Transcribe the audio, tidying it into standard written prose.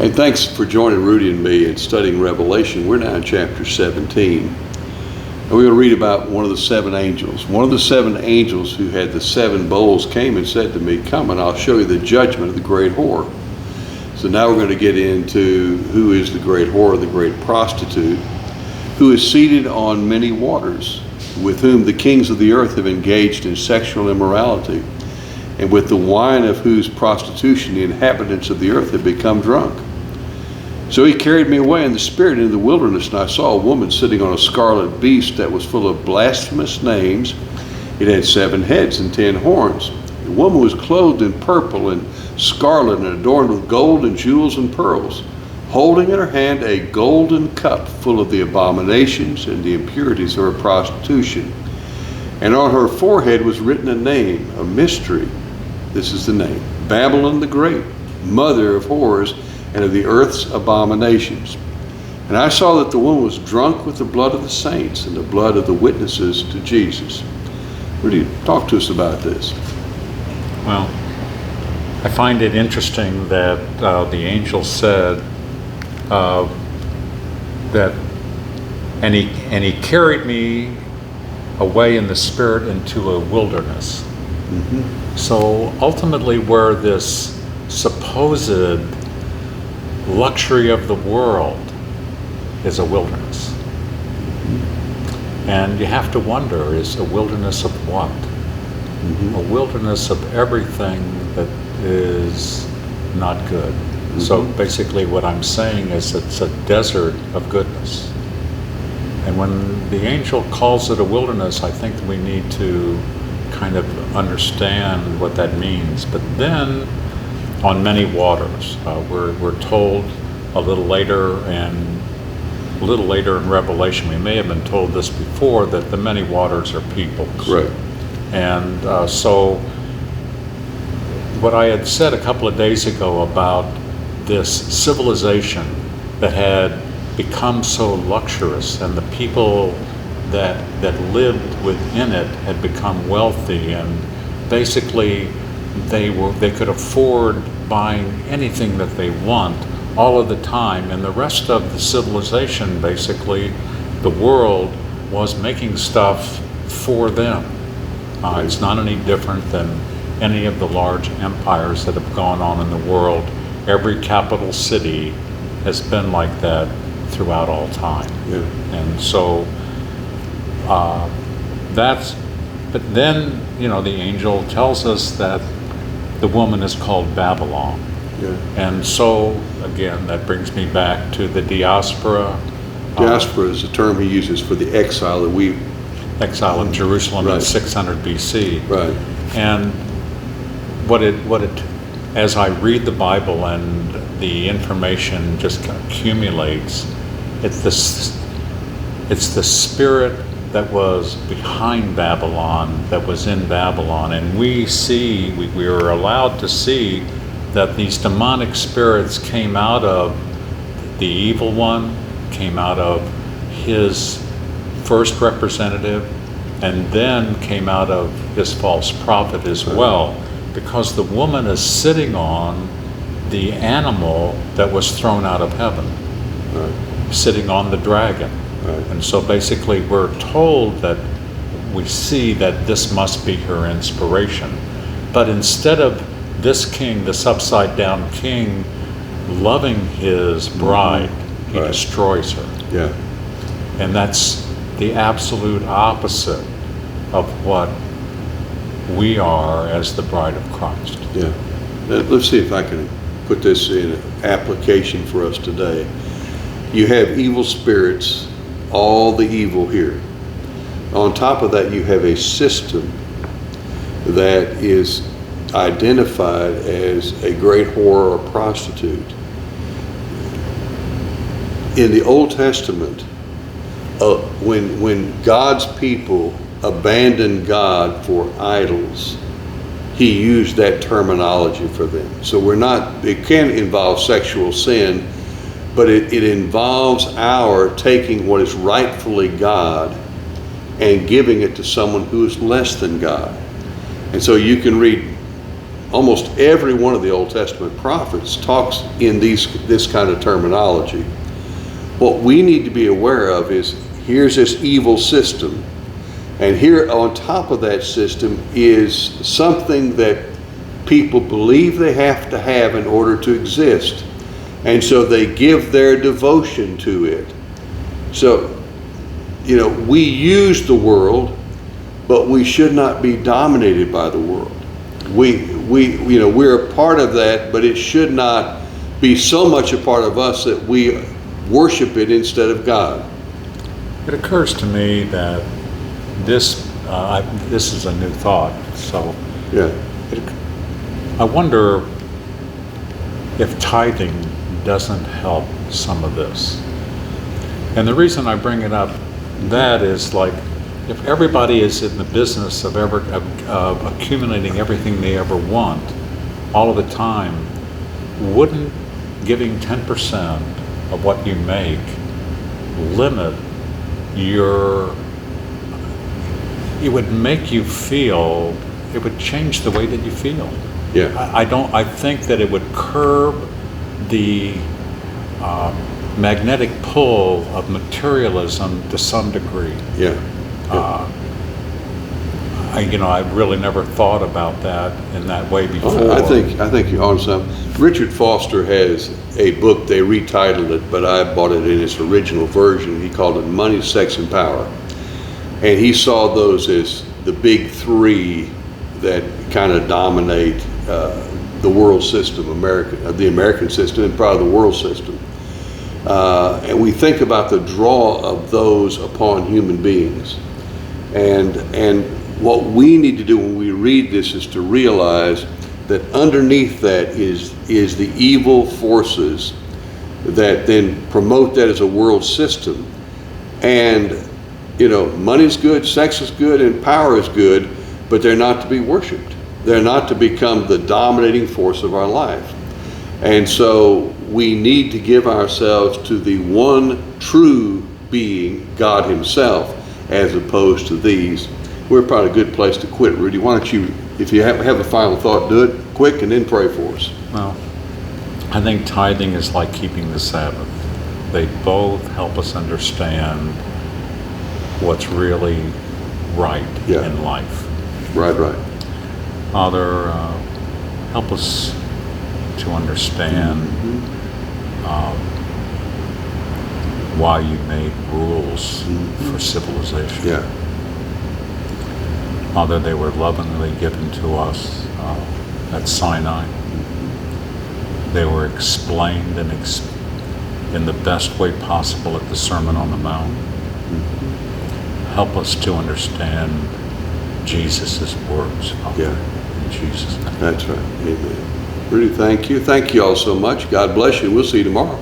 Hey, thanks for joining Rudy and me in studying Revelation. We're now in chapter 17. And we're going to read about one of the seven angels. One of the seven angels who had the seven bowls came and said to me, "Come and I'll show you the judgment of the great whore." So now we're going to get into who is the great whore, the great prostitute, who is seated on many waters, with whom the kings of the earth have engaged in sexual immorality, and with the wine of whose prostitution the inhabitants of the earth have become drunk. So he carried me away in the spirit into the wilderness, and I saw a woman sitting on a scarlet beast that was full of blasphemous names. It had 7 heads and 10 horns. The woman was clothed in purple and scarlet and adorned with gold and jewels and pearls, holding in her hand a golden cup full of the abominations and the impurities of her prostitution. And on her forehead was written a name, a mystery. This is the name: Babylon the Great, mother of whores and of the earth's abominations. And I saw that the woman was drunk with the blood of the saints and the blood of the witnesses to Jesus. Rudy, talk to us about this. Well, I find it interesting that the angel said that, and he carried me away in the spirit into a wilderness. Mm-hmm. So ultimately, where this supposed luxury of the world is a wilderness. And you have to wonder, is a wilderness of what? Mm-hmm. A wilderness of everything that is not good. Mm-hmm. So basically what I'm saying is it's a desert of goodness. And when the angel calls it a wilderness, I think we need to kind of understand what that means. But then, on many waters, we're told a little later in Revelation, we may have been told this before, that the many waters are peoples. Right. And so what I had said a couple of days ago about this civilization that had become so luxurious, and the people that lived within it had become wealthy, and basically they could afford buying anything that they want all of the time, and the rest of the civilization, basically the world, was making stuff for them. It's not any different than any of the large empires that have gone on in the world. Every capital city has been like that throughout all time. Yeah. And so but then, the angel tells us that the woman is called Babylon. Yeah. And so, again, that brings me back to the diaspora. Diaspora is the term he uses for the exile that exile of Jerusalem in 600 BC. Right. And as I read the Bible and the information just accumulates, it's the spirit that was behind Babylon, that was in Babylon. And we were allowed to see that these demonic spirits came out of the evil one, came out of his first representative, and then came out of his false prophet as well, because the woman is sitting on the animal that was thrown out of heaven, sitting on the dragon. Right. And so basically we're told that we see that this must be her inspiration. But instead of this king, this upside down king, loving his bride, he destroys her. Yeah. And that's the absolute opposite of what we are as the bride of Christ. Yeah. Let's see if I can put this in application for us today. You have evil spirits, all the evil here. On top of that, you have a system that is identified as a great whore or prostitute. In the Old Testament, when God's people abandoned God for idols, he used that terminology for them. So it can involve sexual sin, but it involves our taking what is rightfully God and giving it to someone who is less than God. And so you can read almost every one of the Old Testament prophets talks in this kind of terminology. What we need to be aware of is, here's this evil system, and here on top of that system is something that people believe they have to have in order to exist. And so they give their devotion to it. So, we use the world, but we should not be dominated by the world. We're a part of that, but it should not be so much a part of us that we worship it instead of God. It occurs to me that this is a new thought. So Yeah. I wonder if tithing doesn't help some of this. And the reason I bring it up, that is like, if everybody is in the business of accumulating everything they ever want all of the time, wouldn't giving 10% of what you make limit it would make you feel, it would change the way that you feel. Yeah. I think that it would curb the magnetic pull of materialism to some degree. Yeah. I really never thought about that in that way before. I think you're on something. Richard Foster has a book, they retitled it, but I bought it in its original version. He called it Money, Sex, and Power. And he saw those as the big three that kind of dominate the world system, the American system, and probably the world system. And we think about the draw of those upon human beings. And what we need to do when we read this is to realize that underneath that is the evil forces that then promote that as a world system. And money's good, sex is good, and power is good, but they're not to be worshiped. They're not to become the dominating force of our life. And so we need to give ourselves to the one true being, God himself, as opposed to these. We're probably a good place to quit. Rudy, why don't you, if you have a final thought, do it quick and then pray for us. Well, I think tithing is like keeping the Sabbath. They both help us understand what's really right in life. Right. Father, help us to understand why you made rules for civilization. Yeah. Father, they were lovingly given to us at Sinai. They were explained in the best way possible at the Sermon on the Mount. Help us to understand Jesus' words, Father. Yeah. In Jesus' name. That's right. Amen. Rudy, thank you. Thank you all so much. God bless you. We'll see you tomorrow.